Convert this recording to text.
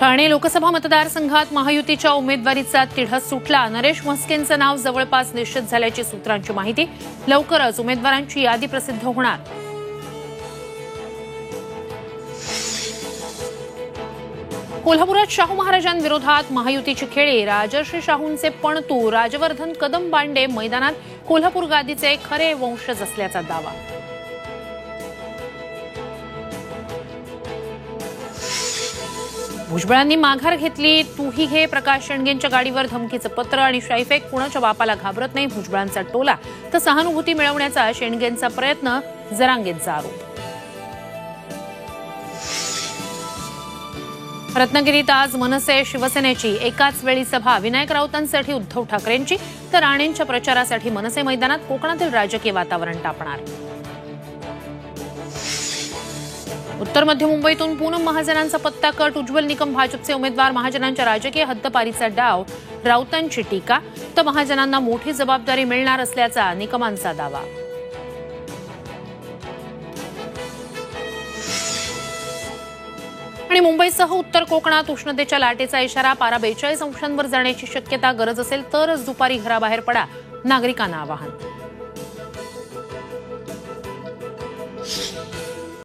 ठाणे लोकसभा मतदारसंघात महायुतीच्या उमेदवारीचा तिढा सुटला। नरेश म्हस्केंचं नाव जवळपास निश्चित झाल्याची सूत्रांची माहिती। लवकरच उमेदवारांची यादी प्रसिद्ध होणार। कोल्हापुरात शाहू महाराजांविरोधात महायुतीची खेळी। राजर्षी शाहूंचे पणतू राजवर्धन कदम बांडे मैदानात। कोल्हापूर गादीचे खरे वंशज असल्याचा दावा। भुजबळांनी माघार घेतली। तूही घे प्रकाश शेंडगेंच्या गाडीवर धमकीचं पत्र आणि शाईफेक। कुणाच्या बापाला घाबरत नाही भुजबळांचा टोला। तर सहानुभूती मिळवण्याचा शेंडगेंचा प्रयत्न, जरांगेंचा आरोप। रत्नागिरीत आज मनसे शिवसेनेची एकाच वेळी सभा। विनायक राऊतांसाठी उद्धव ठाकरेंची तर राणेंच्या प्रचारासाठी मनसे मैदानात। कोकणातील राजकीय वातावरण तापणार। उत्तर मध्य मुंबईतून पूनम महाजनांचा पत्ता कट। उज्ज्वल निकम भाजपचे उमेदवार। महाजनांच्या राजकीय हद्दपारीचा डाव, राऊतांची टीका। तर महाजनांना मोठी जबाबदारी मिळणार असल्याचा निकमांचा दावा। आणि मुंबईसह उत्तर कोकणात उष्णतेच्या लाटेचा इशारा। पारा 42 अंशांवर जाण्याची शक्यता। गरज असेल तरच दुपारी घराबाहेर पडा, नागरिकांना आवाहन।